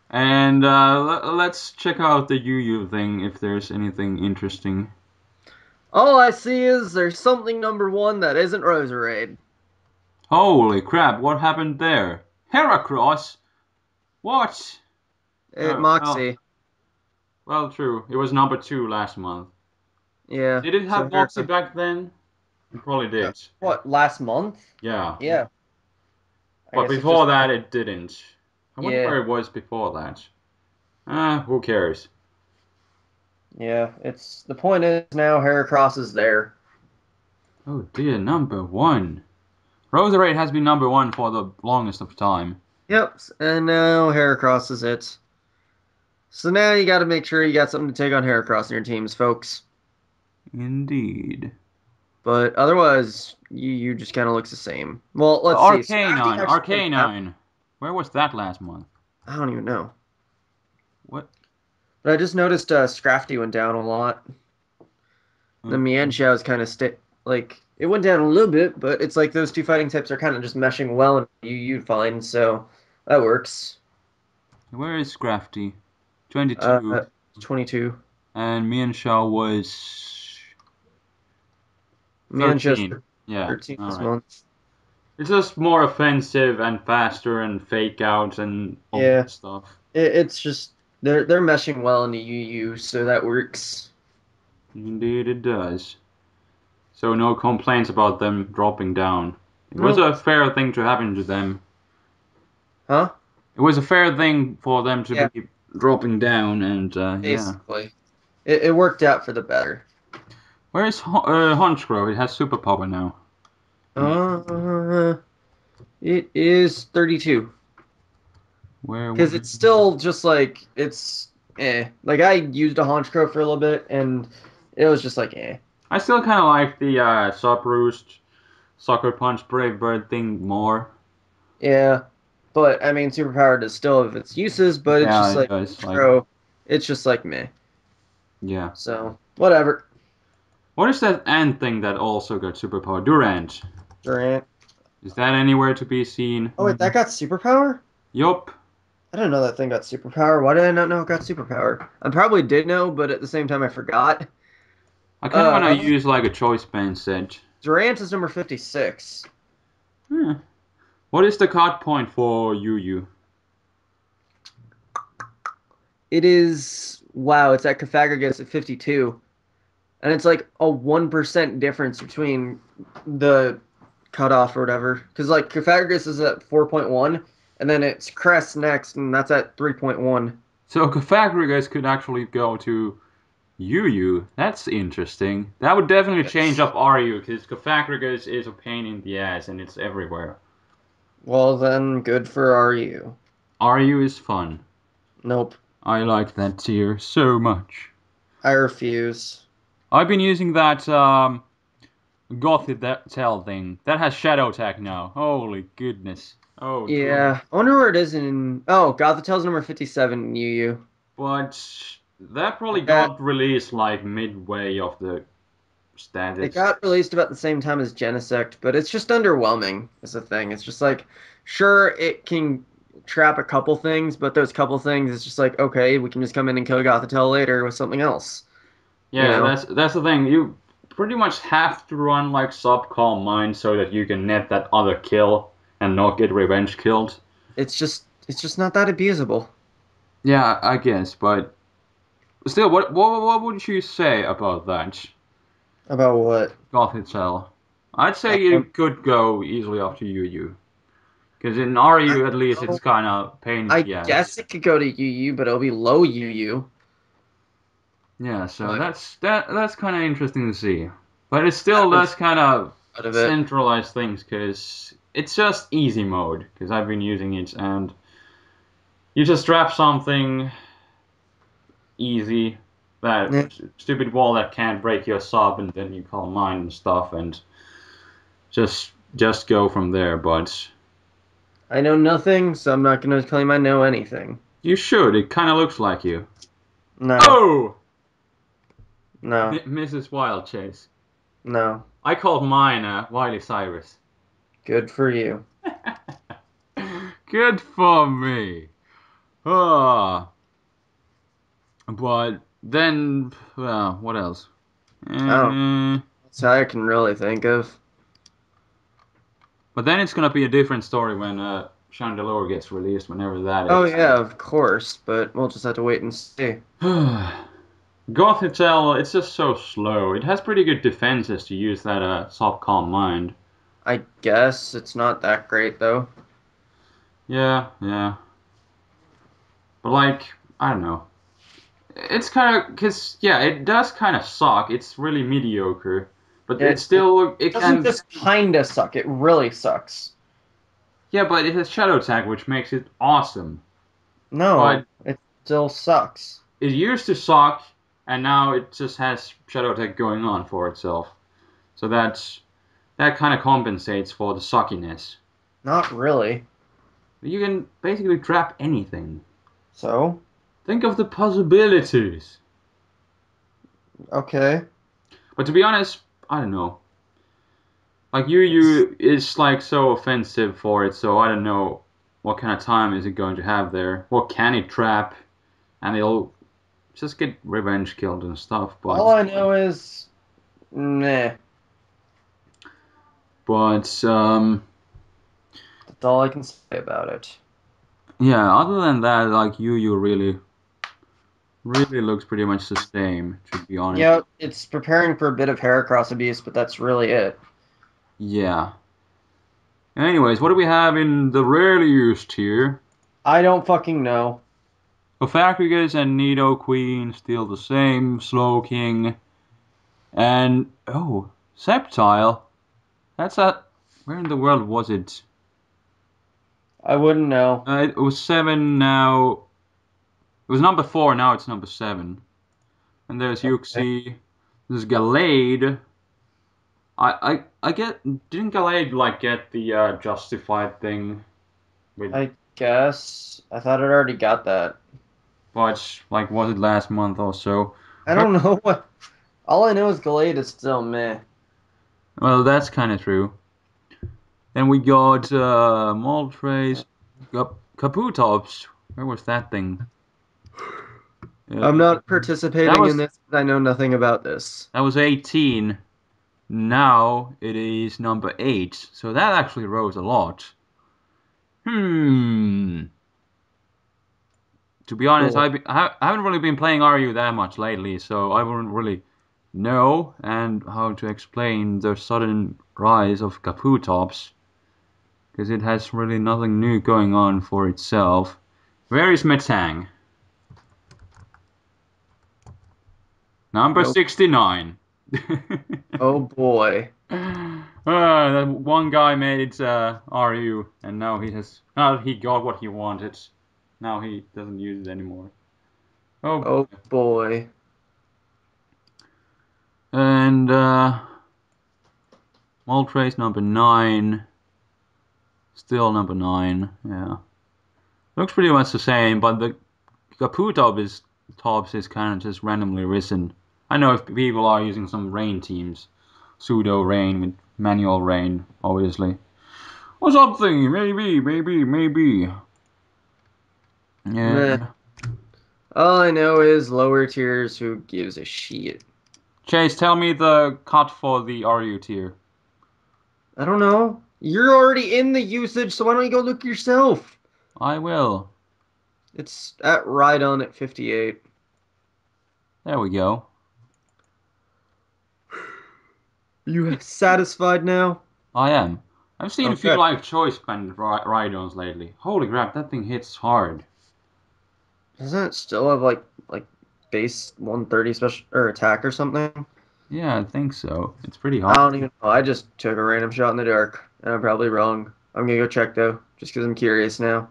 And let's check out the YuYu thing if there's anything interesting. All I see is there's something number one that isn't Roserade. Holy crap, what happened there? Heracross? What? Well, Moxie. well, true. It was number two last month. Yeah. Did it So have Moxie back then? It probably did. what, last month? Yeah. Yeah. I But guess it before just that, it didn't. I wonder yeah. where it was before that. Who cares? Yeah. It's the point is now Heracross is there. Oh dear, number one. Roserade has been number one for the longest of time. Yep. And now Heracross is it. So now you got to make sure you got something to take on Heracross in your teams, folks. Indeed. But otherwise, you just kind of looks the same. Well, let's see. Scrafty Arcanine, actually went down. Arcanine. Where was that last month? I don't even know. What? But I just noticed Scrafty went down a lot. The Uh, Mienshao is kind of like it went down a little bit, but it's like those two fighting types are kind of just meshing well, and you find so that works. where is Scrafty? Uh, 22. 22. And Mianshao was Mienshao's 13. Yeah, 13 this alright. month. It's just more offensive and faster and fake outs and all Yeah, that stuff. it's just they're meshing well into UU, so that works. Indeed it does. So no complaints about them dropping down. It was Nope. a fair thing to happen to them. Huh? It was a fair thing for them to Yeah, be dropping down, and yeah. basically. It worked out for the better. Where is Honchkrow? It has superpower now. Uh, it is 32. Where? Because it's still just like it's Like I used a haunch crow for a little bit, and it was just like eh. I still kind of like the Sub Roost, Sucker Punch, Brave Bird thing more. Yeah, but I mean, superpower does still have its uses, but it's Yeah, just it like does. haunch Like, crow. It's just like meh. yeah. So whatever. What is that ant thing that also got superpower? Durant. Durant. Is that anywhere to be seen? Oh wait, that got superpower? Yup. I didn't know that thing got superpower. Why did I not know it got superpower? I probably did know, but at the same time I forgot. I kind of want to Uh, use like a choice band set. Durant is number 56. Hmm. What is the cut point for YuYu? It is wow, it's at Cafagrigus at 52. And it's like a 1% difference between the cutoff or whatever. Because like Pythagoras is at 4.1, and then it's Crest next, and that's at 3.1. So Pythagoras could actually go to YuYu. That's interesting. That would definitely change Yes. up RU because Pythagoras is a pain in the ass and it's everywhere. Well, then, good for RU. RU is fun. Nope. I like that tier so much. I refuse. I've been using that Gothitelle thing. That has Shadow Tag now. Holy goodness. Oh dear. Yeah. I wonder where it is in. Oh, Gothitelle's number 57 in UU. But that probably That got released like midway of the it status. got released about the same time as Genesect, but it's just underwhelming, is the thing. It's just like, sure, it can trap a couple things, but those couple things, it's just like, okay, we can just come in and kill Gothitelle later with something else, you Yeah, know? that's the thing. You pretty much have to run like sub calm mind so that you can net that other kill and not get revenge killed. It's just not that abusable. Yeah, I guess, but still, what would you say about that? About what? Gothitelle. I'd say you Um, could go easily up to UU. Because in I RU at least don't it's know. kind of pain in I the ass. guess it could go to UU, but it'll be low UU. Yeah, so But that's kind of interesting to see. But it I still haven't does seen kind of out of it. centralize things because it's just easy mode. Because I've been using it and you just drop something easy, that Yeah. stupid wall that can't break your sub, and then you call mine and stuff, and just go from there. But I know nothing, so I'm not gonna claim I know anything. you should. It kind of looks like you. No, Oh, no, Mrs. Wild Chase. no. I called mine Wiley Cyrus. Good for you. Good for me. Ah, but then, what else? Oh, Uh, that's all I can really think of. but then it's gonna be a different story when Chandelure gets released, whenever that Oh is. yeah, of course, but we'll just have to wait and see. Gothitelle, it's just so slow. It has pretty good defenses to use that soft calm mind. I guess it's not that great though. Yeah, yeah. But like, I don't know. It's kind of, cause yeah, it does kind of suck. It's really mediocre, but it's It still it doesn't can. just kinda suck, it really sucks. Yeah, but it has Shadow Tag, which makes it awesome. But No, it still sucks. it used to suck, and now it just has Shadow Tag going on for itself. So that kind of compensates for the suckiness. Not really. You can basically trap anything. So, Think of the possibilities. okay. But to be honest, I don't know. Like YuYu is like so offensive for it, so I don't know what kind of time is it going to have there. What can it trap? And it'll just get revenge killed and stuff. All I know is, meh. But That's all I can say about it. yeah. Other than that, like YuYu really looks pretty much the same. To be honest. Yeah, it's preparing for a bit of Heracross abuse, but that's really it. Yeah. Anyways, what do we have in the rarely used tier? I don't fucking know. Ophacrigus and Nidoqueen still the same. Slowking and oh, Sceptile. That's a. Where in the world was it? I wouldn't know. It was 7 now. It was number 4, now it's number 7. And there's Okay. Yuxi. There's Gallade. I get. Didn't Gallade like get the justified thing with. I guess. I thought it already got that. But like, was it last month or so? I don't know what. All I know is Gallade is still meh. Well, that's kind of true. Then we got Moltres, Kabutops. Where was that thing? I'm Uh, not that participating in was this because I know nothing about this. that was 18. Now it is number 8. So that actually rose a lot. Hmm. To be honest, Cool. I haven't really been playing RU that much lately, so I wouldn't really know and how to explain the sudden rise of Kabutops, because it has really nothing new going on for itself. Where is Metang? Number Nope. 69. Oh boy. That one guy made it RU, and now he got what he wanted. Now he doesn't use it anymore. Oh boy. Oh boy. And Moltres number 9. Still number 9. Yeah. Looks pretty much the same, but the Tops is kind of just randomly risen. I know if people are using some rain teams, pseudo rain with manual rain, obviously. Or something, maybe. Meh. Yeah. All I know is lower tiers. Who gives a shit? Chase, tell me the cut for the RU tier. I don't know. You're already in the usage, so why don't you go look yourself? I will. It's at Rhydon at 58. There we go. You satisfied now? I am. I've seen a few Okay. like choice band Rhydons lately. Holy crap, that thing hits hard. Doesn't it still have like base 130 special or attack or something? Yeah, I think so. It's pretty I hard. don't even know. I just took a random shot in the dark, and I'm probably wrong. I'm gonna go check though, just because I'm curious now.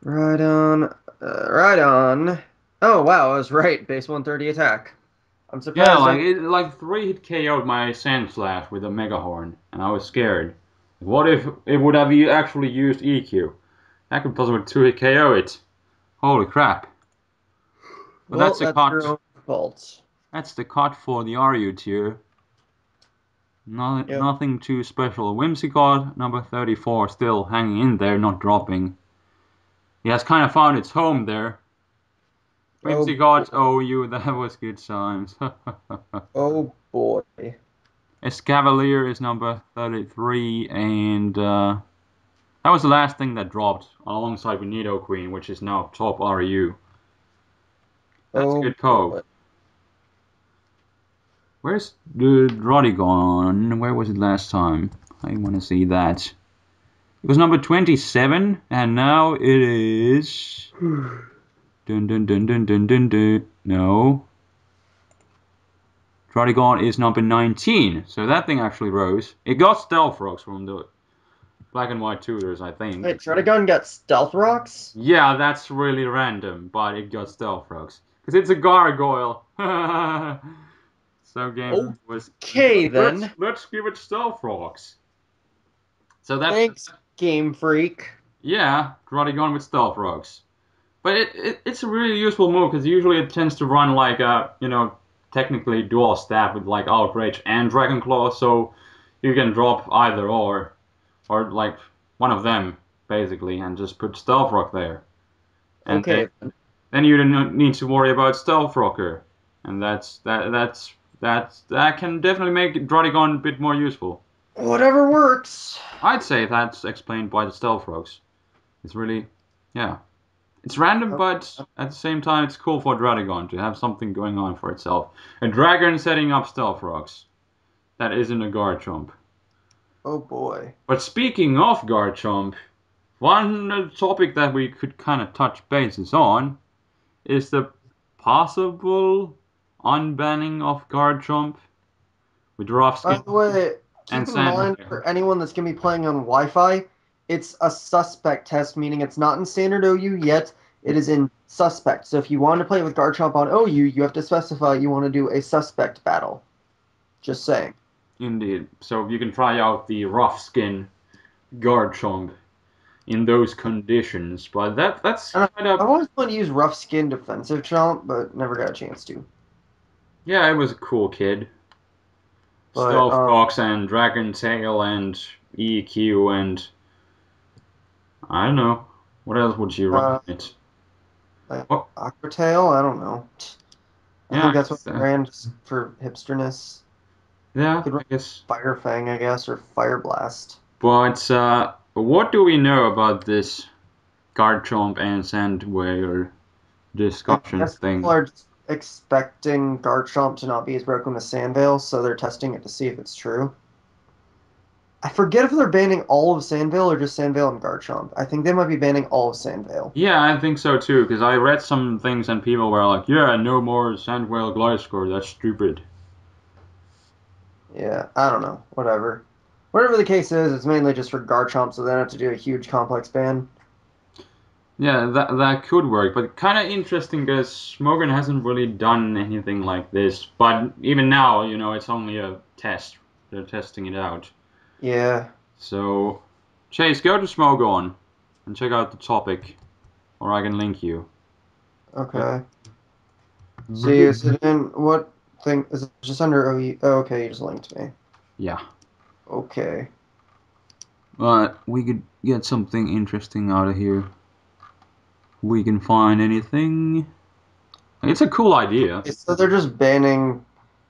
Right on, right on. Oh wow, I was right. Base 130 attack. I'm Yeah, surprised. like it like 3 hit KO'd my Sandslash with a Mega Horn, and I was scared. What if it would have actually used EQ? That could possibly 2 hit KO it. Holy crap. But Well, that's your own fault. That's the cut for the RU tier. Yep. Nothing too special. Whimsicott, number 34, still hanging in there, not dropping. He has kind of found its home there. Oh, Whimsy got OU, that was good times. oh boy. Escavalier is number 33, and that was the last thing that dropped alongside with Nidoqueen, which is now top RU. That's a Oh good poke. boy. Where's the Rodigon? Where was it last time? I want to see that. It was number 27, and now it is. Dun dun dun dun dun dun dun. No. Rodigon is number 19, so that thing actually rose. It got Stealth Rocks from the Black and White tutors, I think. Wait, Trotagon got Stealth Rocks? Yeah, that's really random, but it got Stealth Rocks. Because it's a gargoyle. So game was Okay let's then. let's give it Stealth Rocks. So that's Thanks, Game Freak. yeah, Rodigon with Stealth Rocks. But it's a really useful move because usually it tends to run like a technically dual staff with like Outrage and Dragon Claw, so you can drop either or like one of them basically and just put Stealth Rock there. And Okay then. then you don't need to worry about Stealth Rocker. And that can definitely make Drodigon a bit more useful. Whatever works. I'd say that's explained by the Stealth Rocks. It's really, yeah. It's random, but at the same time, it's cool for Drodigon to have something going on for itself. A dragon setting up Stealth Rocks. That isn't a Garchomp. Oh boy. But speaking of Garchomp, one topic that we could kind of touch bases on is the possible unbanning of Garchomp with rough By skin the way, and keep in mind Sandware. for anyone that's gonna be playing on Wi-Fi, it's a suspect test, meaning it's not in standard OU yet. It is in suspect. So if you want to play with Garchomp on OU, you have to specify you want to do a suspect battle. Just saying. Indeed. So you can try out the rough skin Garchomp in those conditions. But that's And kind I've of always wanted to use rough skin defensive chomp, but never got a chance to. yeah, it was a cool kid. But Stealth Fox and Dragon Tail and EQ and I don't know. What else would you run uh, it? like Oh, Aquatail, I don't know. I yeah, think I that's what guess, I ran just for hipsterness. yeah, Could run I guess. Fire Fang, I guess, or Fire Blast. But what do we know about this Garchomp and Sandware I discussion guess people thing? are just expecting Garchomp to not be as broken as Sandvale, so they're testing it to see if it's true. I forget if they're banning all of Sandvale or just Sandvale and Garchomp. I think they might be banning all of Sandvale. Yeah, I think so too, because I read some things and people were like, yeah, no more Sandwhale Gliscor, that's stupid. Yeah, I don't know. Whatever. Whatever the case is, it's mainly just for Garchomp, so they don't have to do a huge complex ban. Yeah, that could work, but kind of interesting because Smogon hasn't really done anything like this. But even now, it's only a test. They're testing it out. Yeah. So, Chase, go to Smogon and check out the topic, or I can link you. Okay. See, is it in what thing? Is it just under OE? Oh, okay, you just linked me. Yeah, Okay. but we could get something interesting out of here. We can find anything. It's a cool idea. So they're just banning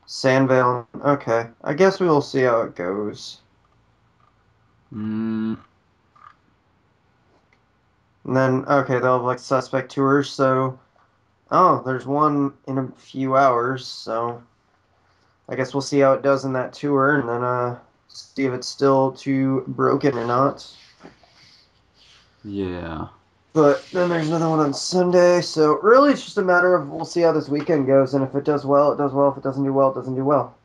Sandvale. Okay. I guess we will see how it goes. Mm, And then, okay, they'll have like suspect tours, so. Oh, there's one in a few hours, so I guess we'll see how it does in that tour and then see if it's still too broken or not. yeah. But then there's another one on Sunday, so really it's just a matter of we'll see how this weekend goes, and if it does well, it does well. If it doesn't do well, it doesn't do well.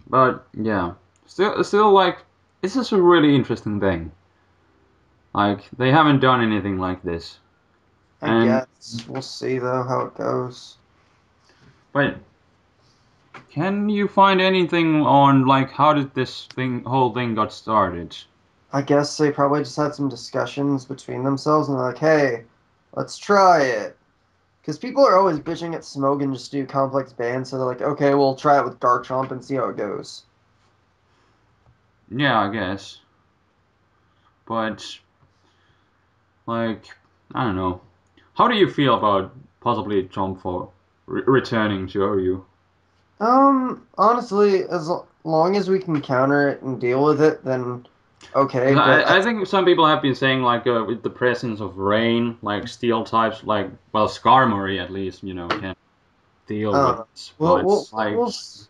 But yeah, still like this is a really interesting thing. Like they haven't done anything like this. I And guess we'll see though how it goes. but can you find anything on like how did this whole thing got started? I guess they probably just had some discussions between themselves and they're like, hey, let's try it. Because people are always bitching at Smogon just to do complex bans, so they're like, okay, we'll try it with Garchomp and see how it goes. Yeah, I guess. But like I don't know. How do you feel about possibly Jump for returning to OU? Honestly, long as we can counter it and deal with it, then okay. But I think some people have been saying like with the presence of rain, like steel types, like well Skarmory at least, can deal with uh, it, we'll but we'll like we'll see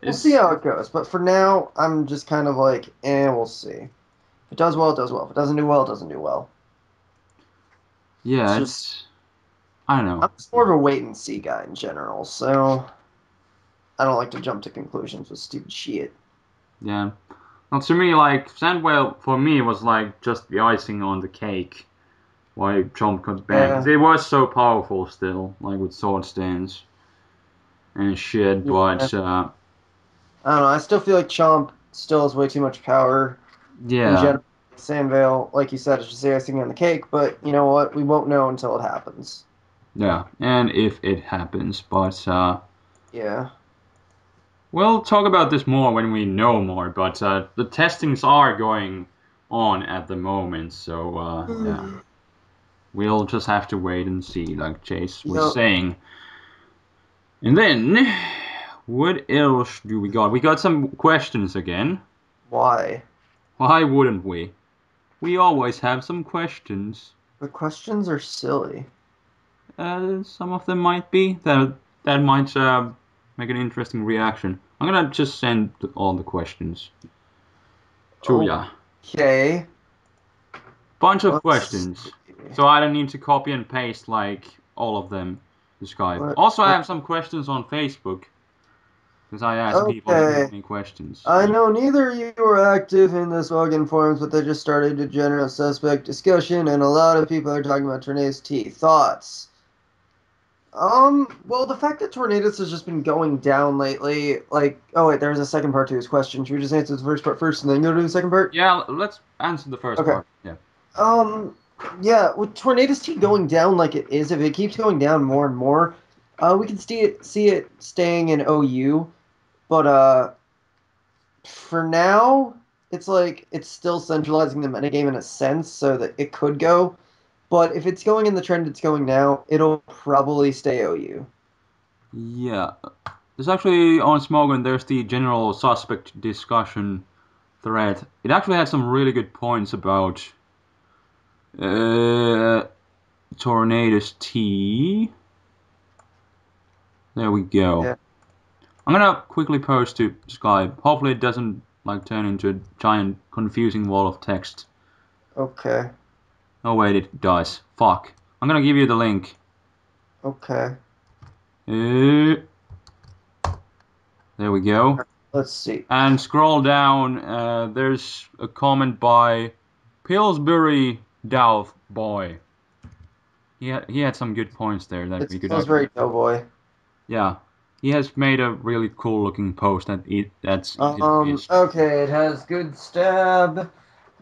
it's how it goes. But for now, I'm just kind of like, we'll see. If it does well, it does well. If it doesn't do well, it doesn't do well. It's yeah, just it's I don't know. I'm just more of a wait and see guy in general, so I don't like to jump to conclusions with stupid shit. Yeah. Well, to me, like Sandwell for me was like just the icing on the cake. Why Jump got banned because Yeah, it was so powerful still, like with sword stance and shit. yeah. But I don't know. I still feel like Chomp still has way too much power in yeah, general. Sandvale, like you said, is just the icing on the cake. But you know what? We won't know until it happens. yeah. And if it happens, but Yeah. we'll talk about this more when we know more. But the testings are going on at the moment, so yeah, we'll just have to wait and see, like Chase was Yep. saying. And then, what else do we got? We got some questions again. Why? Why wouldn't we? We always have some questions. The questions are silly. Some of them might be. That might make an interesting reaction. I'm gonna just send all the questions to ya. Okay. Bunch of Let's questions. see. So I don't need to copy and paste like all of them to Skype. Let, Also, I let- have some questions on Facebook because I asked people to okay. give me questions. I know neither of you are active in the Smogon forums, but they just started a general suspect discussion, and a lot of people are talking about Tornadus-T. Thoughts? Well, the fact that Tornadus has just been going down lately, like, oh wait, there's a second part to his question. Should we just answer the first part first and then go to the second part? Yeah, let's answer the first Okay. part. Yeah. Um, yeah, with Tornadus-T going down like it is, if it keeps going down more and more, we can see it staying in OU, but for now, it's like it's still centralizing the metagame in a sense, so that it could go. But if it's going in the trend it's going now, it'll probably stay OU. Yeah. There's actually on Smogon, there's the general suspect discussion thread. It actually had some really good points about uh, Tornadus-T. There we go. Yeah. I'm gonna quickly post to Skype. Hopefully it doesn't like turn into a giant confusing wall of text. Okay. Oh wait, it does. Fuck. I'm gonna give you the link. Okay. Uh, there we go. Let's see. And scroll down. There's a comment by Pillsbury Doubt Boy. He had some good points there that It's we could actually. Pillsbury Doughboy. Yeah, he has made a really cool looking post that's easy to miss. Okay, it has good stab.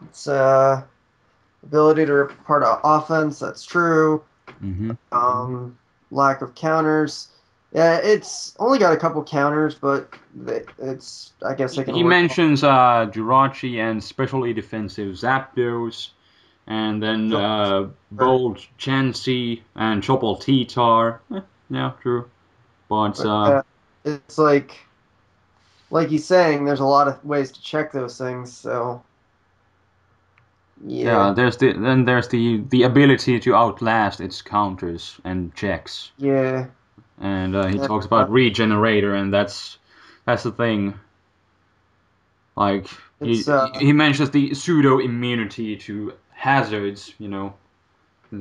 It's ability to rip apart offense. That's true. Hmm. Um, lack of counters. Yeah, it's only got a couple counters, but it's I guess they can He work. mentions Jirachi and specially defensive Zapdos, and then Bold Chansey and Chopple T-Tar. Yeah, true. But But yeah, it's like he's saying, there's a lot of ways to check those things. So yeah, yeah, there's the ability to outlast its counters and checks. yeah, And he yeah. talks about regenerator, and that's the thing. Like It's he mentions the pseudo immunity to hazards, and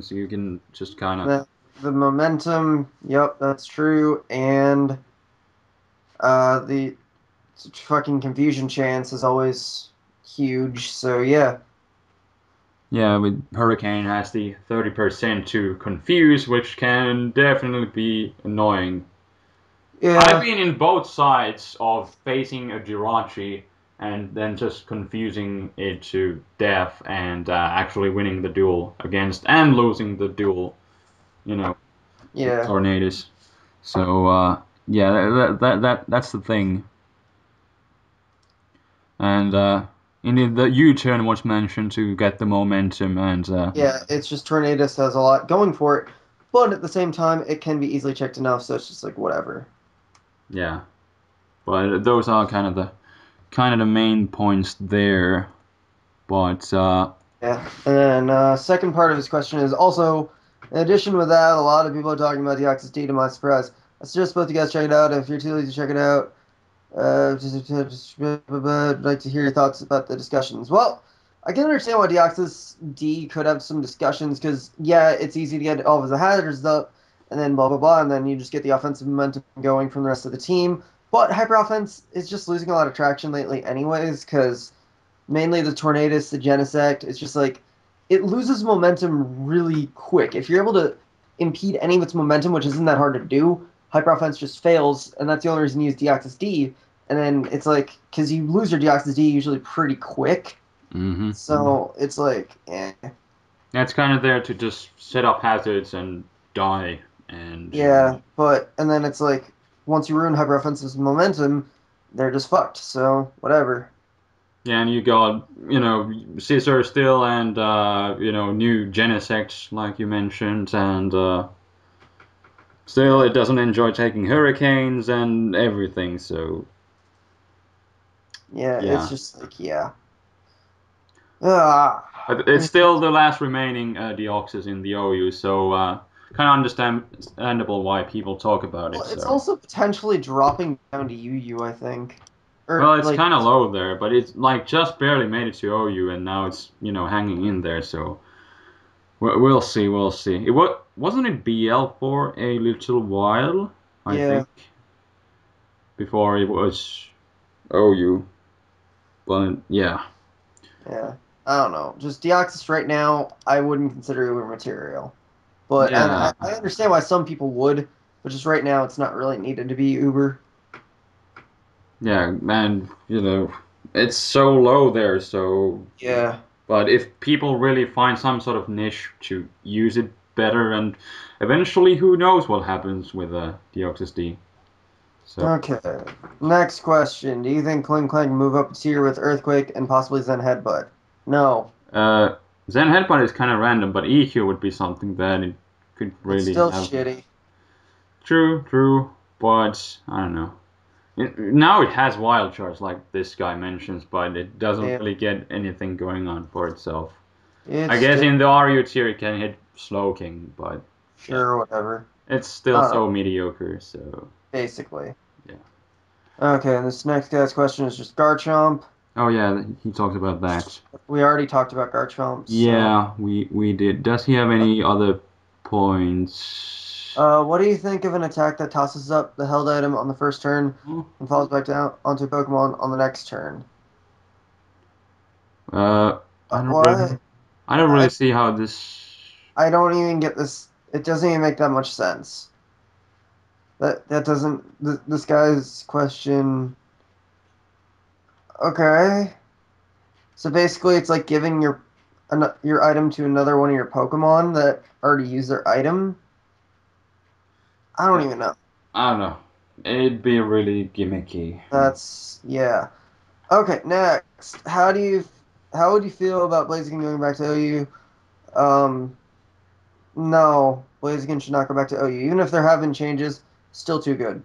so you can just kind of the momentum. Yep, that's true. And the fucking confusion chance is always huge. So yeah, yeah. With Hurricane has the 30% to confuse, which can definitely be annoying. I've yeah, been in both sides of facing a Jirachi and then just confusing it to death and actually winning the duel against and losing the duel, with yeah. Tornadus. So yeah, that's the thing. And Indeed, the U-turn was mentioned to get the momentum, and Yeah, it's just Tornadus has a lot going for it, but at the same time, it can be easily checked enough, so it's just like whatever. yeah. But those are kind of the main points there. But Yeah, and then second part of his question is also, in addition with that, a lot of people are talking about Deoxys-D to my surprise. I suggest both you guys check it out. If you're too lazy to check it out, I'd like to hear your thoughts about the discussions. Well, I can understand why Deoxys-D could have some discussions because, yeah, it's easy to get all of his hazards up and then blah, blah, blah, and then you just get the offensive momentum going from the rest of the team. But Hyper Offense is just losing a lot of traction lately anyways because mainly the Tornadus, the Genesect, it's just like it loses momentum really quick. If you're able to impede any of its momentum, which isn't that hard to do, Hyper Offense just fails, and that's the only reason you use Deoxys-D. And then it's like, because you lose your Deoxys-D usually pretty quick, so it's like, eh. it's kind of there to just set up hazards and die. And Yeah, and then it's like, once you ruin Hyper Offense's momentum, they're just fucked, so whatever. yeah, and you got Scissor still, and new Genesect like you mentioned, and still it doesn't enjoy taking hurricanes and everything. So Yeah, it's yeah. just like, yeah. Ah. But it's still the last remaining Deoxys in the OU, so kind of understandable why people talk about it. Well, it's So, also potentially dropping down to UU, I think. well, Or it's like, kind of low there, but it's like just barely made it to OU, and now it's hanging in there. So we'll see, we'll see. Wasn't it BL for a little while, I yeah, think, before it was OU. But yeah, yeah. I don't know. Just Deoxys right now, I wouldn't consider Uber material. But and yeah, I understand why some people would, but just right now, it's not really needed to be Uber. yeah, and it's so low there, so. Yeah. But if people really find some sort of niche to use it better, and eventually, who knows what happens with Deoxys-D. So, Okay. Next question. Do you think Klinklang move up a tier with Earthquake and possibly Zen Headbutt? No. uh, Zen Headbutt is kind of random, but EQ would be something that it could It's really still have. shitty. True, but I don't know. Now it has wild charge, like this guy mentions, but it doesn't Yeah. really get anything going on for itself. I It's guess still in the RU tier it can hit Slowking, but yeah, sure, whatever. it's I still don't know. so mediocre. So Basically. yeah. Okay, and this next guy's question is just Garchomp. Oh yeah, he talked about that. We already talked about Garchomp, so Yeah, we did. Does he have any other points? what do you think of an attack that tosses up the held item on the first turn and falls back down onto Pokemon on the next turn? I don't really, What? I don't really I see how this. I don't even get this. It doesn't even make that much sense. That doesn't. This guy's question. Okay, so basically, it's like giving your item to another one of your Pokemon that already used their item. I don't even know. I don't know. It'd be really gimmicky. That's yeah. Okay, next. How would you feel about Blaziken going back to OU? Um, no, Blaziken should not go back to OU. Even if they're having changes, still too good.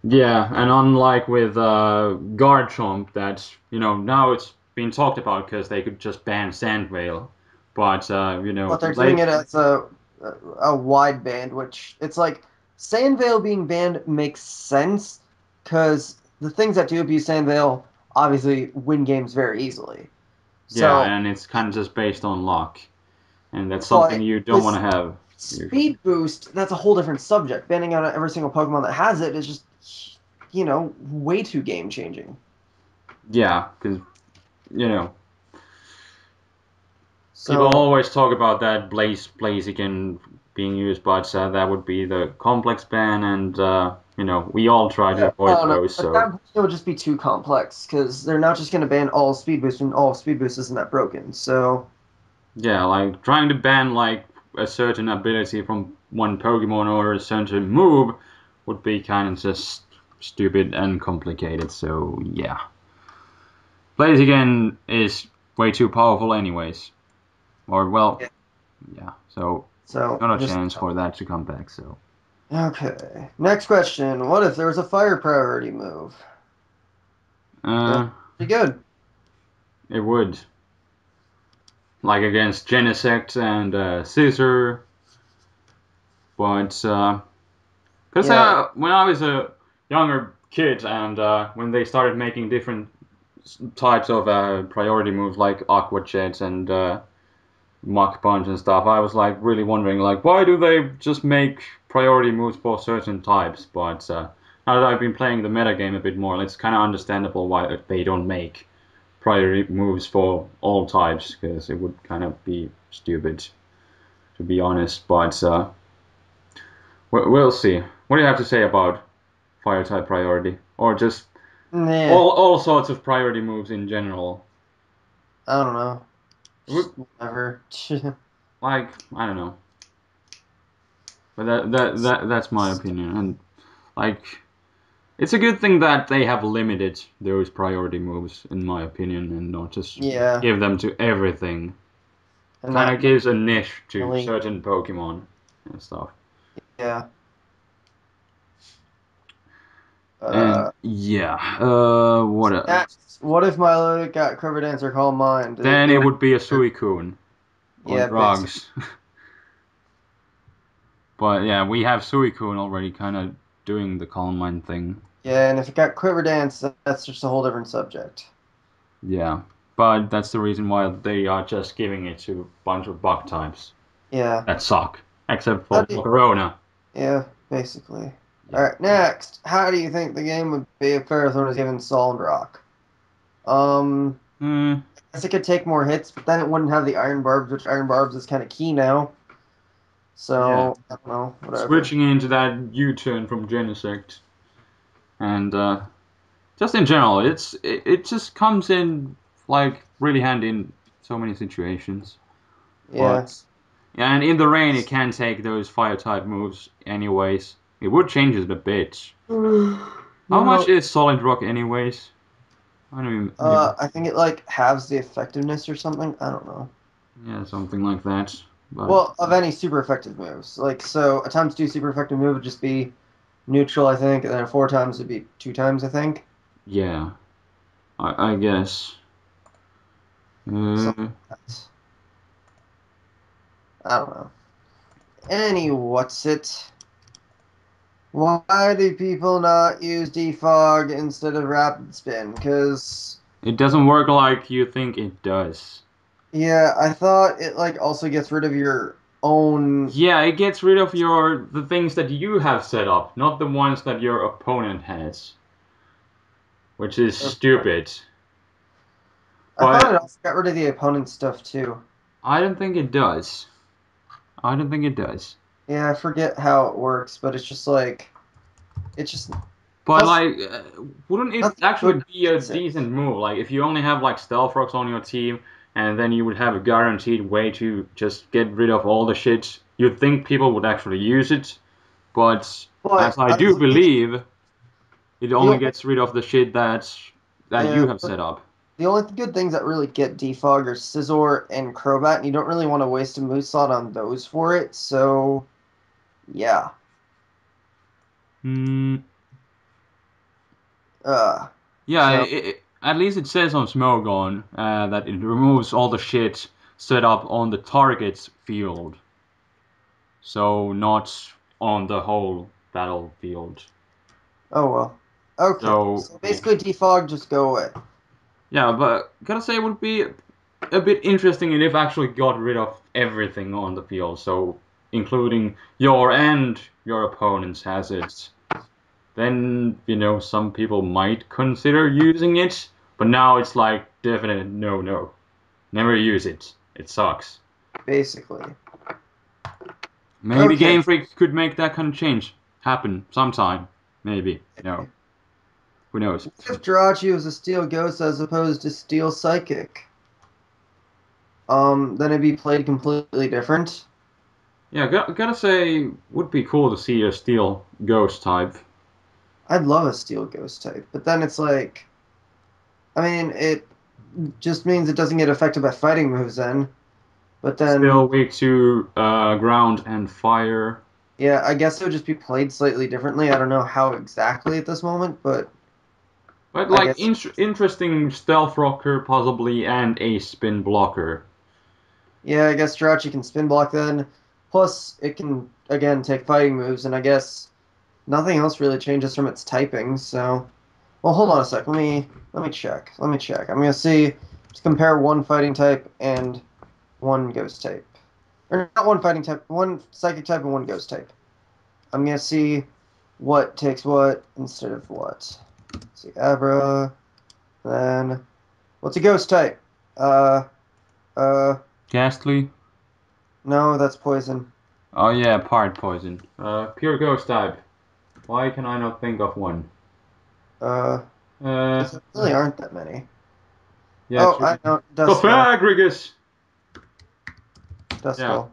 Yeah, and unlike with Garchomp, that now it's been talked about because they could just ban Sandvale, but But they're doing like it as a wide band, which it's like Sandvale being banned makes sense because the things that do abuse Sandvale obviously win games very easily. yeah, So, and it's kind of just based on luck, and that's something but you don't want with to have usually. Speed Boost, that's a whole different subject. Banning out every single Pokemon that has it is just, way too game changing. Yeah, because you know people So, always talk about that Blaziken being used, but that would be the complex ban, and we all try to yeah, I avoid don't know. those. At So that point, it would just be too complex because they're not just going to ban all Speed Boost, and all Speed Boost isn't that broken. So, yeah, like trying to ban like a certain ability from one Pokemon or a certain move would be kind of just stupid and complicated. So yeah. Blaziken is way too powerful anyways. Or, well, Yeah. yeah, so So not a just chance for that to come back, so. okay. Next question: what if there was a fire priority move? Uh, Pretty good. it would. Like against Genesect and Scissor. But, because Yeah, when I was a younger kid and when they started making different types of priority moves like Aqua Jets and Mach Punch and stuff, I was like really wondering like why do they just make priority moves for certain types? But now that I've been playing the metagame a bit more, it's kind of understandable why they don't make priority moves for all types because it would kind of be stupid to be honest. But we'll see. What do you have to say about fire type priority or just nah, all sorts of priority moves in general? I don't know. Would- Just whatever. Like I don't know, but that's my opinion. And like it's a good thing that they have limited those priority moves, in my opinion, and not just Yeah, give them to everything. and Kind not of gives a niche to really. certain Pokemon and stuff. Yeah. And Uh, yeah, what what if Milo got covered answer call mine? Do then they it would. would be a Suicune on Yeah, basically. drugs. But yeah, we have Suicune already kind of doing the Calm Mind thing. Yeah, and if it got quiver dance, that's just a whole different subject. Yeah, but that's the reason why they are just giving it to a bunch of bug types Yeah. that suck, except How for do you- Corona. yeah, basically. All Yeah. right, next. How do you think the game would be if Ferrothorn was given Solid Rock? Um, Hmm. I guess it could take more hits, but then it wouldn't have the Iron Barbs, which Iron Barbs is kind of key now. Yeah. So, I don't know, whatever. Switching into that U-turn from Genesect, and just in general, it just comes in like really handy in so many situations. Yeah. But yeah, and in the rain, it can take those fire type moves anyways. It would change it a bit. How much Well, is Solid Rock anyways? I don't even. I think it like halves the effectiveness or something. I don't know. Yeah, something like that. But Well, of any super effective moves. Like, so a times two super effective move would just be neutral, I think, and then a four times would be two times, I think. yeah, I guess. Something Uh, like that. I don't know. Any what's it? Why do people not use defog instead of rapid spin? Because it doesn't work like you think it does. yeah, I thought it like also gets rid of your own. Yeah, it gets rid of the things that you have set up, not the ones that your opponent has, which is stupid. I thought it But also got rid of the opponent's stuff too. I don't think it does. I don't think it does. Yeah, I forget how it works, but it's just like it's just But plus like, wouldn't it nothing actually good be a gets it. decent move? Like, if you only have like Stealth Rocks on your team, and then you would have a guaranteed way to just get rid of all the shit, you'd think people would actually use it. But as But I I do think believe, it only the gets rid of the shit that yeah, you have set up. the only good things that really get defog are Scizor and Crobat, and you don't really want to waste a move slot on those for it. So yeah, Hmm. uh, Yeah, so at least it says on Smogon that it removes all the shit set up on the target's field, so not on the whole battlefield. oh well. Okay, So so basically defog just go away. yeah, but gotta say it would be a bit interesting if it actually got rid of everything on the field, so including your and your opponent's hazards. Then some people might consider using it, but now it's like definite no no. Never use it. It sucks. Basically. Maybe Okay. Game Freak could make that kind of change happen sometime. Maybe. Who knows? What if Jirachi was a Steel Ghost as opposed to Steel Psychic? Then it'd be played completely different. Yeah, gotta say, would be cool to see a Steel Ghost type. I'd love a Steel Ghost type, but then it's like, I mean, it. just means it doesn't get affected by fighting moves then. But then, Still weak to ground and fire. yeah, I guess it would just be played slightly differently. I don't know how exactly at this moment, but But I like guess, interesting stealth rocker possibly and a spin blocker. yeah, I guess Jirachi can spin block then. Plus, it can, again, take fighting moves, and I guess nothing else really changes from its typing, so... Well, hold on a sec. Let me check. Let me check. I'm gonna see, just compare one fighting type and one ghost type. Or not one fighting type, one psychic type and one ghost type. I'm gonna see what takes what instead of what. Let's see, Abra, then what's a ghost type? Uh, uh, Ghastly. no, that's poison. Oh yeah, part poison. Pure ghost type. Why can I not think of one? Uh, Uh, because there really aren't that many. yeah, Oh, true. I know, Dust Skull. Cofagrigus. Dust Yeah. Skull.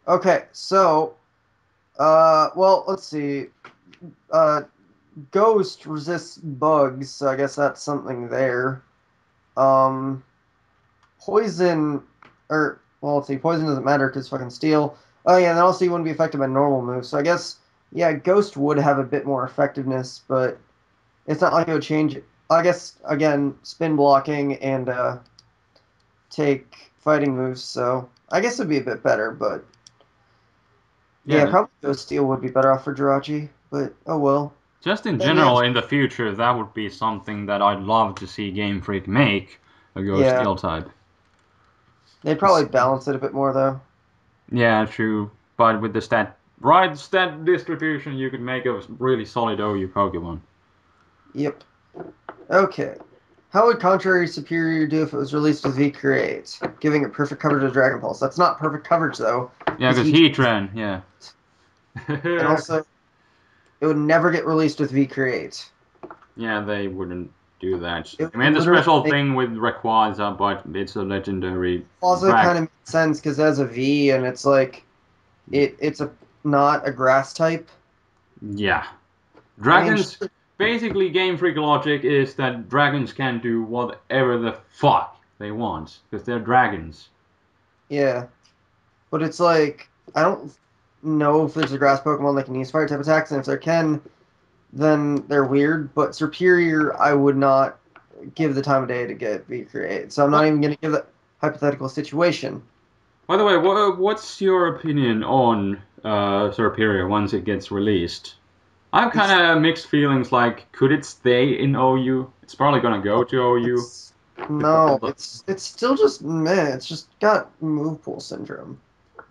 Okay, so, well, let's see. Uh, Ghost resists bugs, so I guess that's something there. Um, Poison, or well, let's see, poison doesn't matter because fucking steel. Oh yeah, and then also you wouldn't be affected by normal moves. So I guess yeah, Ghost would have a bit more effectiveness, but it's not like it would change. I guess again, spin blocking and take fighting moves. So I guess it'd be a bit better, but yeah, Yeah. probably Ghost Steel would be better off for Jirachi. But oh well. Just in Then yeah, general, in the future, that would be something that I'd love to see Game Freak make a Ghost yeah, Steel type. they'd probably balance it a bit more though. Yeah, true. But with the right stat distribution, you could make a really solid OU Pokemon. Yep. Okay. How would Contrary Superior do if it was released with V-Create, giving it perfect coverage of Dragon Pulse? That's not perfect coverage, though, Yeah, because because Heat... Heatran, yeah. And also, it would never get released with V-Create. Yeah, they wouldn't do that. It I would mean, the literally special make... thing with Rayquaza, but it's a legendary Also drag. kind of makes sense, because it has a V, and it's like... It's a not a grass type. Yeah. I mean, Dragons, basically, Game Freak logic is that dragons can do whatever the fuck they want, because they're dragons. yeah. But it's like... I don't know if there's a grass Pokemon that can use fire type attacks, and if there can, then they're weird. But Serperior, I would not give the time of day to get V-Create. So I'm not What? even going to give that hypothetical situation. By the way, what's your opinion on Serperior once it gets released? I have kind It's of mixed feelings. Like, could it stay in OU? It's probably gonna go to OU it's with all no, the. it's still just meh. It's just got move pool syndrome.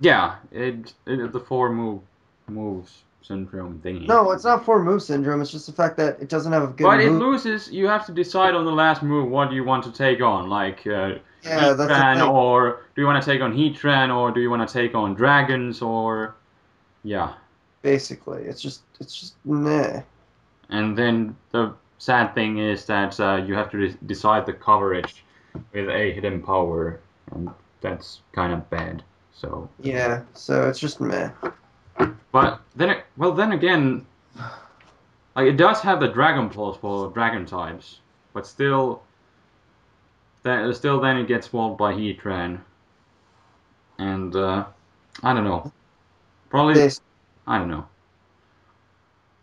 Yeah, it the moves syndrome thingy. No, it's not for move syndrome. It's just the fact that it doesn't have a good But it move. loses. You have to decide on the last move what you want to take on, like Yeah, that's the Heatran, thing. or do you want to take on Heatran, or do you want to take on dragons, or yeah. Basically, it's just meh. And then the sad thing is that you have to decide the coverage with a hidden power, and that's kind of bad. So, Yeah, so it's just meh. but then, well, then again, like it does have the Dragon Pulse for Dragon types, but still then it gets walled by Heatran, and I don't know. Probably, Base. I don't know.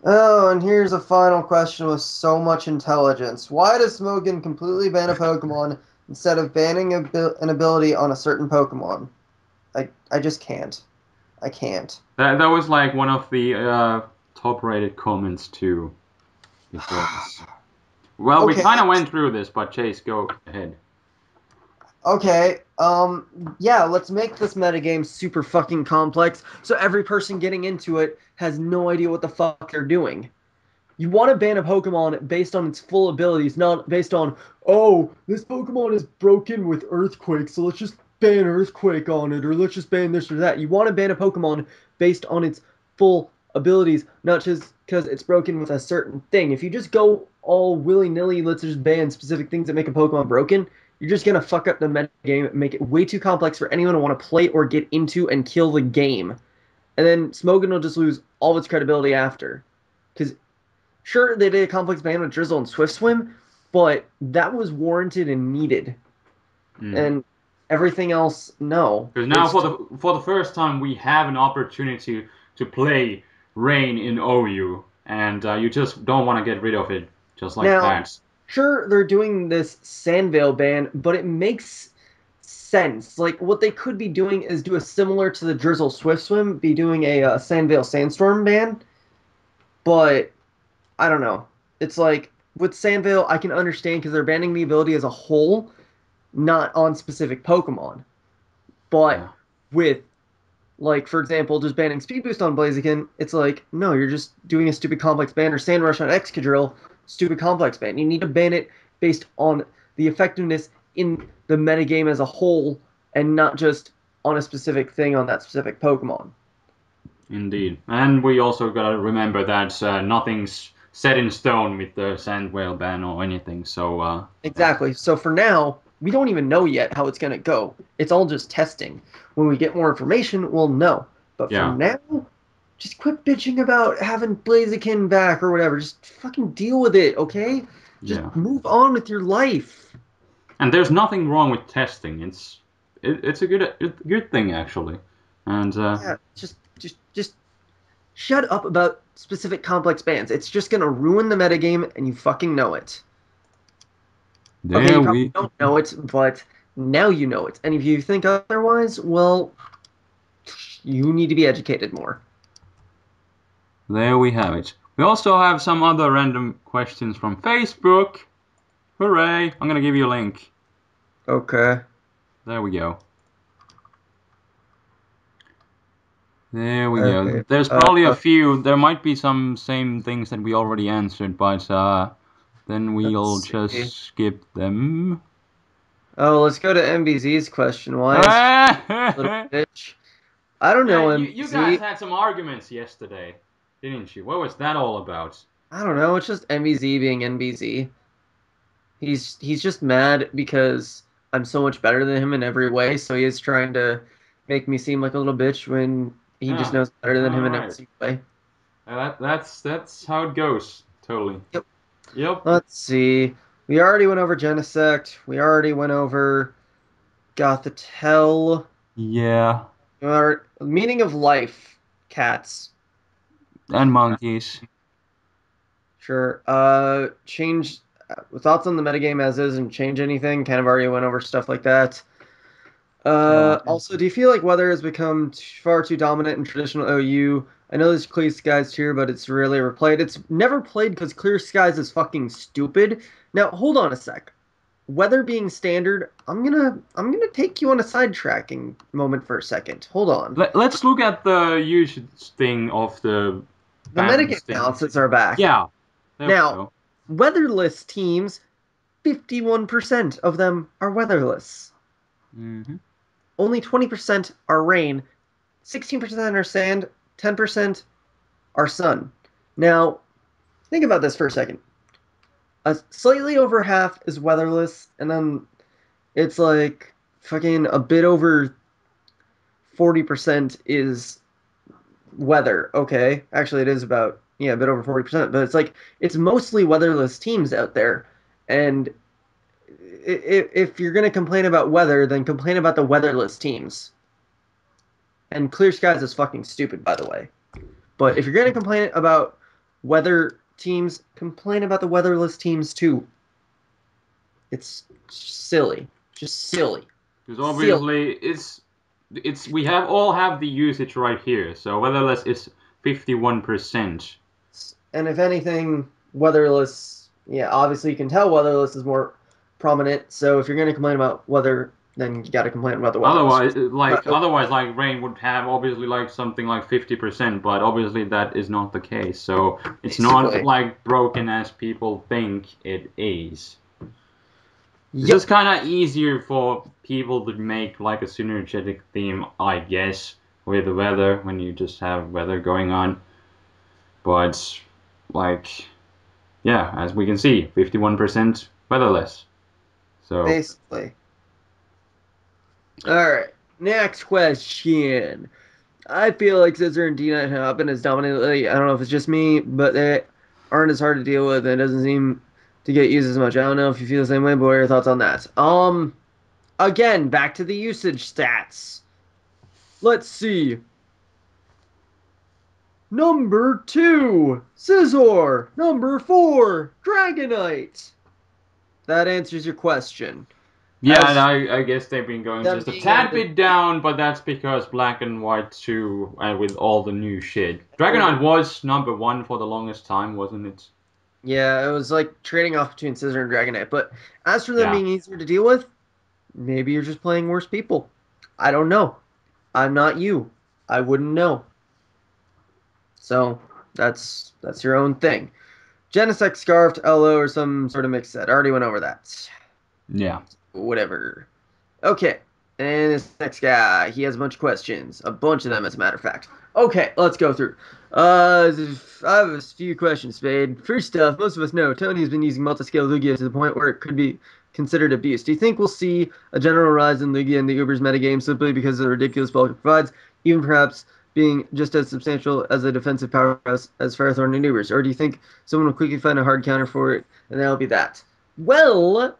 Oh, and here's a final question with so much intelligence. Why does Smogon completely ban a Pokemon instead of banning an ability on a certain Pokemon? I just can't. I can't. That was like one of the top-rated comments too. Because, well, we Okay, kind of went through this, but Chase, go ahead. okay. Yeah, let's make this metagame super fucking complex so every person getting into it has no idea what the fuck they're doing. You want to ban a Pokemon based on its full abilities, not based on, oh, this Pokemon is broken with Earthquake, so let's just ban Earthquake on it, or let's just ban this or that. You want to ban a Pokemon based on its full abilities, not just because it's broken with a certain thing. If you just go all willy-nilly, let's just ban specific things that make a Pokemon broken, you're just going to fuck up the metagame, make it way too complex for anyone to want to play or get into and kill the game. And then Smogon will just lose all of its credibility after. Because sure, they did a complex ban with Drizzle and Swift Swim, but that was warranted and needed. Mm. and everything else, no. Because now It's for the first time we have an opportunity to play Rain in OU, and you just don't want to get rid of it just like now, that. sure, they're doing this Sandvale ban, but it makes sense. Like, what they could be doing is do a similar to the Drizzle Swift Swim, be doing a Sandvale Sandstorm ban, but I don't know. It's like with Sandvale, I can understand because they're banning the ability as a whole, not on specific Pokemon. But Yeah. with, like, for example, just banning Speed Boost on Blaziken, it's like, no, you're just doing a stupid complex ban, or Sand Rush on Excadrill, stupid complex ban. You need to ban it based on the effectiveness in the metagame as a whole, and not just on a specific thing on that specific Pokemon. Indeed. And we also gotta remember that nothing's set in stone with the sand whale ban or anything. So, yeah. Exactly. So for now, we don't even know yet how it's going to go. It's all just testing. When we get more information, we'll know. But for Yeah. now, just quit bitching about having Blaziken back or whatever. Just fucking deal with it, okay? Just Yeah. move on with your life. And there's nothing wrong with testing. It's a good thing actually. And Yeah, just shut up about specific complex bands. It's just gonna ruin the metagame, and you fucking know it. Okay, there you probably we don't know it, but now you know it. And if you think otherwise, well, you need to be educated more. there we have it. We also have some other random questions from Facebook. Hooray! I'm gonna give you a link. Okay. There we go. There we go. Okay. There's probably a few. There might be some same things that we already answered, but then we'll Let's just see. skip them. Oh, let's go to MBZ's question. Why is she a little Yeah, bitch? I don't know, you guys MBZ. had some arguments yesterday, didn't you? What was that all about? I don't know. It's just MBZ being MBZ. He's just mad because I'm so much better than him in every way. So he is trying to make me seem like a little bitch when he just Yeah. knows better than him All in every right. single way. That's how it goes. Totally. Yep. Yep. Let's see. We already went over Genesect. We already went over Gothitelle. Yeah. Our meaning of life, cats. And monkeys. Sure. Change thoughts on the metagame as is and change anything. Kind of already went over stuff like that. Yeah. Also, do you feel like weather has become far too dominant in traditional OU? I know there's Clear Skies here, but it's rarely ever played. It's never played because Clear Skies is fucking stupid. Now, hold on a sec. Weather being standard, I'm gonna take you on a sidetracking moment for a second. Hold on. Let's look at the usage thing of the The balance metagame thing. analysis are back. Yeah. There we Now, go. weatherless teams, 51% of them are weatherless. Hmm. Only 20% are rain, 16% are sand, 10% are sun. Now, think about this for a second. Slightly over half is weatherless, and then it's like fucking a bit over 40% is weather. Okay. Actually, it is about, yeah, a bit over 40%, but it's like, it's mostly weatherless teams out there. And if you're going to complain about weather, then complain about the weatherless teams. And Clear Skies is fucking stupid, by the way. But if you're going to complain about weather teams, complain about the weatherless teams too. It's silly. Just silly. Because Silly. obviously it's we have all have the usage right here. So weatherless is 51%. And if anything, weatherless, yeah, obviously you can tell weatherless is more prominent. So if you're going to complain about weather, then you got to complain about the weatherless. Otherwise, like rain would have obviously like something like 50%, but obviously that is not the case. So it's not Basically. like broken as people think it is. It's just Yep. kind of easier for people to make like a synergetic theme, I guess, with the weather when you just have weather going on. But like, yeah, as we can see, 51% weatherless. So Basically. All right. Next question. I feel like Scissor and D9 have been as dominantly, I don't know if it's just me, but they aren't as hard to deal with and it doesn't seem to get used as much. I don't know if you feel the same way, but what are your thoughts on that? Again, back to the usage stats. Let's see. Number 2, Scizor. Number 4, Dragonite. That answers your question. Yeah, and As I guess they've been going them just a being able tad to, bit down, but that's because Black and White 2, and with all the new shit. and Dragonite was number 1 for the longest time, wasn't it? yeah, it was like trading off between Scizor and Dragonite. But as for them Yeah. being easier to deal with, maybe you're just playing worse people. I don't know. I'm not you. I wouldn't know. So that's your own thing. Genesect Scarfed, LO, or some sort of mix set. I already went over that. Yeah. Whatever. Okay. And this next guy, he has a bunch of questions. A bunch of them, as a matter of fact. Okay, let's go through. I have a few questions, Spade. First off, most of us know Tony has been using multi-scale Lugia to the point where it could be considered abuse. Do you think we'll see a general rise in Lugia in the Uber's metagame simply because of the ridiculous bulk it provides, even perhaps being just as substantial as a defensive powerhouse as Ferrothorn and Ubers? Or do you think someone will quickly find a hard counter for it, and that'll be that? Well,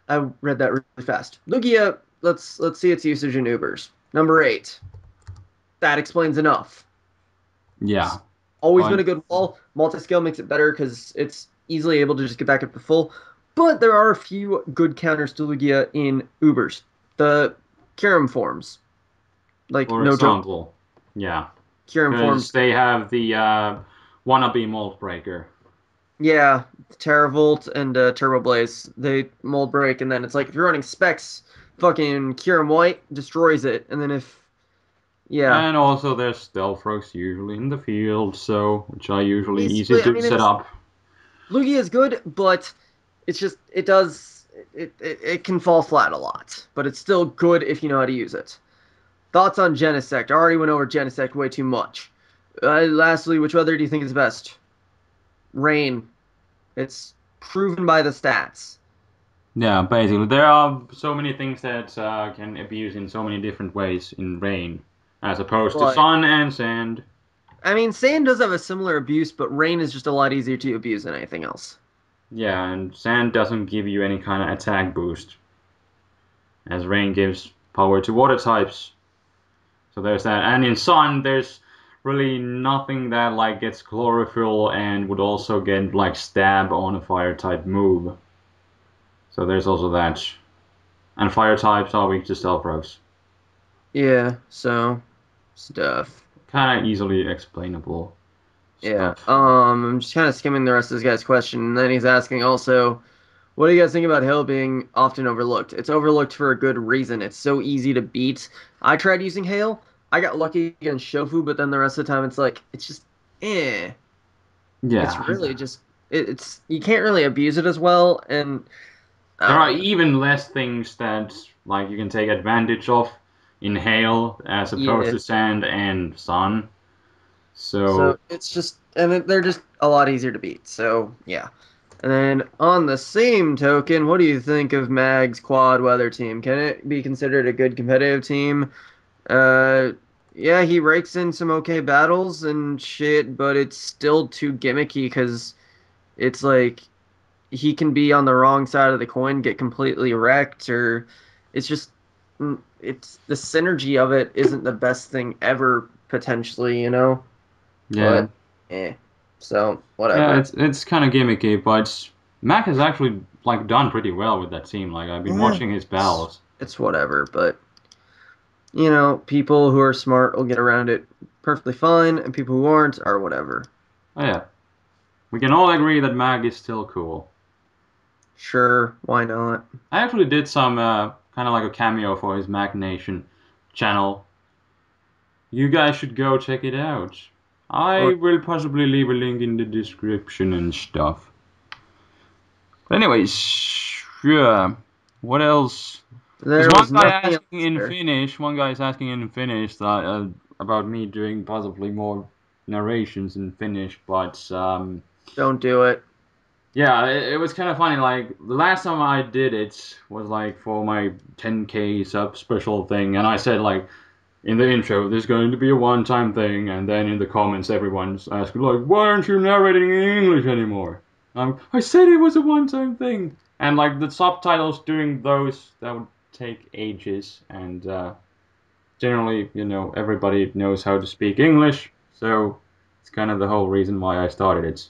I read that really fast. Lugia, let's see its usage in Ubers. Number 8. That explains enough. Yeah. Always been Fine. a good wall. Multi-scale makes it better because it's easily able to just get back up to full. But there are a few good counters to Lugia in Ubers. The Kyurem forms. Like, For no joke. example. Yeah. Kyurem Because forms. they have the wannabe mold breaker. Yeah, Terravolt and Turbo Blaze. They mold break, and then it's like if you're running specs, fucking Kyurem White destroys it. And then if. Yeah. And also there's stealth rocks usually in the field, so which are usually easy Basically, I to mean, set it's up. Lugia is good, but it's just it can fall flat a lot. But it's still good if you know how to use it. Thoughts on Genesect? I already went over Genesect way too much. Lastly, which weather do you think is best? Rain. It's proven by the stats. Yeah, basically there are so many things that can abuse in so many different ways in rain, as opposed to But sun and sand. I mean, sand does have a similar abuse, but rain is just a lot easier to abuse than anything else. Yeah, and sand doesn't give you any kind of attack boost, as rain gives power to water types. So there's that. And in sun, there's really nothing that like gets chlorophyll and would also get like stab on a fire type move. So there's also that. And fire types are weak to stealth rocks. Yeah. So stuff. Kind of easily explainable Yeah. stuff. I'm just kind of skimming the rest of this guy's question, and then he's asking also, what do you guys think about Hail being often overlooked? It's overlooked for a good reason. It's so easy to beat. I tried using Hail. I got lucky against Shofu, but then the rest of the time it's like it's just eh. It's Yeah. really just it's you can't really abuse it as well, and There I are don't know. even less things that like you can take advantage of in hail as opposed Yeah. to sand and sun. So So it's just they're just a lot easier to beat. So yeah. And then on the same token, what do you think of Mag's quad weather team? Can it be considered a good competitive team? Uh, yeah, he rakes in some okay battles and shit, but it's still too gimmicky because it's like he can be on the wrong side of the coin, get completely wrecked, or it's just it's the synergy of it isn't the best thing ever potentially, you know. yeah, But eh, so yeah, whatever. it's kind of gimmicky, but Mac has actually like done pretty well with that team. Like I've been Yeah, watching his it's battles. it's whatever. But you know, people who are smart will get around it perfectly fine, and people who aren't are whatever. Oh yeah, we can all agree that Mac is still cool. Sure, why not? I actually did some kind of like a cameo for his Mac Nation channel. You guys should go check it out. I Or will possibly leave a link in the description and stuff. But anyways, yeah. What else? There's there one was guy nothing asking else in there. Finnish. One guy is asking in Finnish that about me doing possibly more narrations in Finnish, but Don't do it. yeah, it was kind of funny. Like the last time I did it was like for my 10K sub special thing, and I said like in the intro, there's going to be a one-time thing, and then in the comments, everyone's asking like, why aren't you narrating in English anymore? I said it was a one-time thing, And like the subtitles doing those, that would take ages. And generally, everybody knows how to speak English, so it's kind of the whole reason why I started it.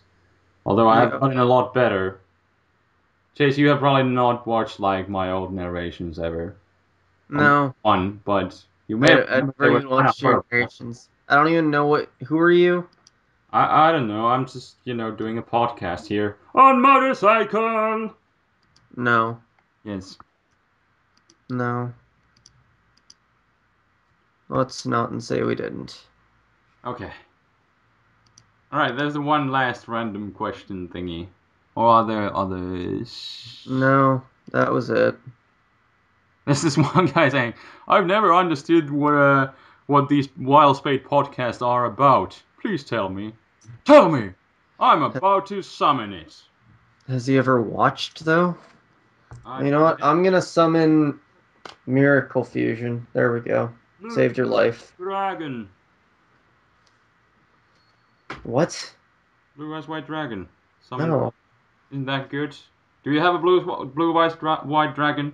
Although I have Yeah. gotten a lot better. Chase, you have probably not watched like my old narrations ever. No. One, but you may have. I They never were even kind of watched your horrible. narrations. I don't even know who are you? I don't know. I'm just doing a podcast here on motorcycle. No. Yes. No. Let's not and say we didn't. Okay. All right. There's the one last random question thingy. Or are there others? No, that was it. There's this one guy saying, "I've never understood what these WileSpade podcasts are about. Please tell me. Tell me. I'm about to summon it." Has he ever watched though? I You know what? probably I'm gonna summon Miracle Fusion. There we go. Blue Saved your life. Dragon. What? Blue Eyes White Dragon. Summon. No. Isn't that good? Do you have a blue eyes white dragon?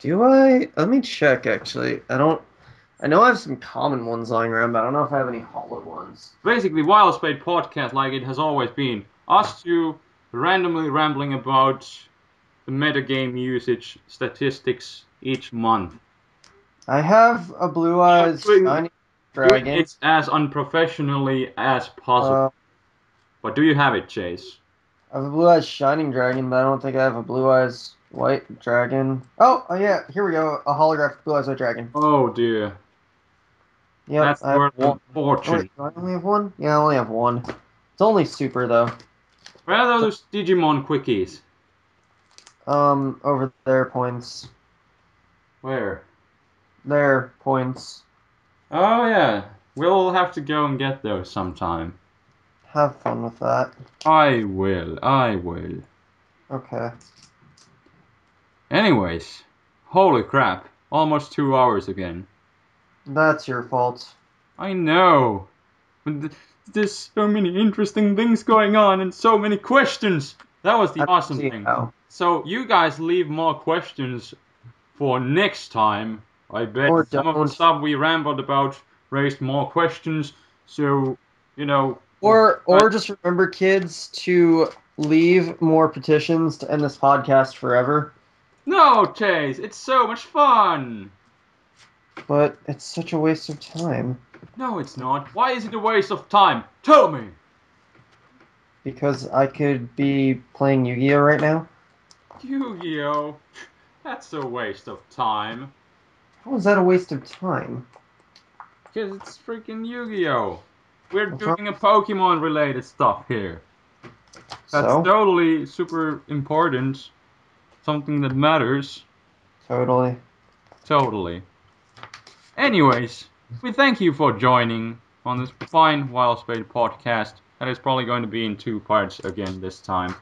Do I? Let me check actually. I don't. I know I have some common ones lying around, but I don't know if I have any hollow ones. Basically, WileSpade podcast, like it has always been, us two randomly rambling about the metagame usage statistics each month. I have a Blue Eyes Doing, Shiny doing Dragon. it as unprofessionally as possible. Uh, But do you have it, Chase? I have a Blue Eyes Shining Dragon, but I don't think I have a Blue Eyes White Dragon. Oh yeah, here we go. A holographic Blue Eyes White Dragon. Oh dear. Yep, That's I have worth a one. Oh wait, fortune. do I only have one? Yeah, I only have one. It's only super though. Where are those Digimon quickies? Over there points. Where? There points. Oh yeah. We'll have to go and get those sometime. Have fun with that. I will. I will. Okay. Anyways, holy crap. Almost 2 hours again. That's your fault. I know. But there's so many interesting things going on and so many questions. That was the I don't awesome see thing. how. So you guys leave more questions for next time. I bet Or some of the don't. stuff we rambled about raised more questions. So, Or just remember, kids, to leave more petitions to end this podcast forever. no, Chase, it's so much fun. But it's such a waste of time. No, it's not. Why is it a waste of time? Tell me. Because I could be playing Yu-Gi-Oh right now. Yu-Gi-Oh! That's a waste of time. How is that a waste of time? Because it's freaking Yu-Gi-Oh! We're What's wrong? doing a Pokemon related stuff here. That's So? totally super important. Something that matters. Totally. Totally. Anyways, we thank you for joining on this fine WileSpade podcast. That is probably going to be in 2 parts again this time.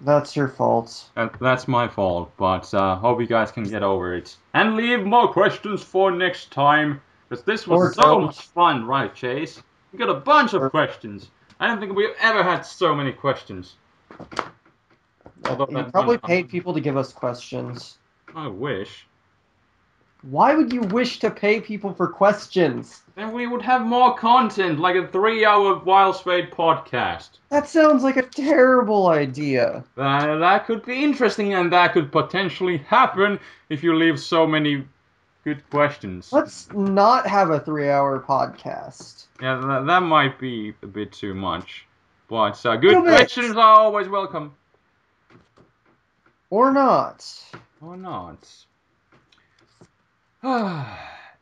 That's your fault. That's my fault, but hope you guys can get over it. And leave more questions for next time, because this Or was so don't. much fun, right, Chase? We got a bunch of Or- questions. I don't think we've ever had so many questions. Although You that probably one paid time, people to give us questions. I wish. Why would you wish to pay people for questions? Then we would have more content, like a 3-hour WileSpade podcast. That sounds like a terrible idea. That could be interesting, and that could potentially happen if you leave so many good questions. Let's not have a 3-hour podcast. Yeah, that might be a bit too much. But Little good bit. questions are always welcome. Or not. Or not.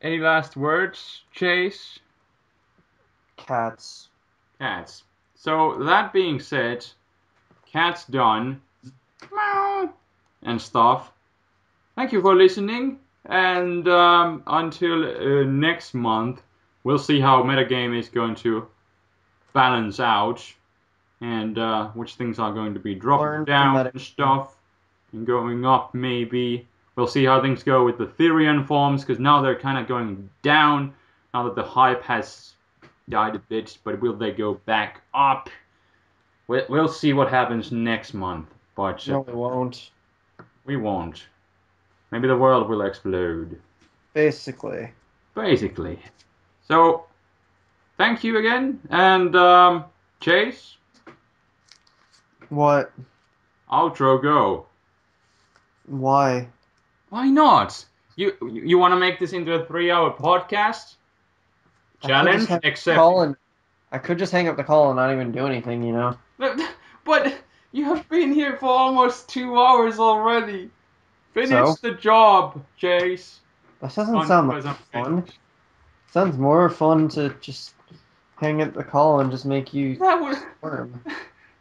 Any last words, Chase? Cats. Cats. So, that being said, cat's done. Meow. And stuff. Thank you for listening. And until next month, we'll see how metagame is going to balance out. And which things are going to be dropping Learn from down that. and stuff. And going up, maybe. We'll see how things go with the Therian forms, because now they're kind of going down. Now that the hype has died a bit, but will they go back up? We'll see what happens next month. But No, it won't. We won't. Maybe the world will explode. Basically. Basically. So, thank you again, and Chase, What? outro go. Why? Why not? You want to make this into a 3-hour podcast? Challenge accepted. I could just hang up the call and not even do anything, you know? But you have been here for almost 2 hours already. Finish So? the job, Chase. That doesn't sound like fun. Sounds more fun to just hang up the call and just make you That would squirm.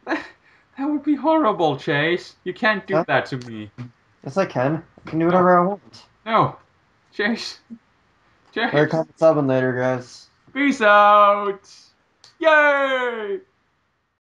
that, that would be horrible, Chase. You can't do Huh? that to me. Yes, I can. I can do No, whatever I want. no, Chase, Better Chase. comment subbing later, guys. Peace out. Yay!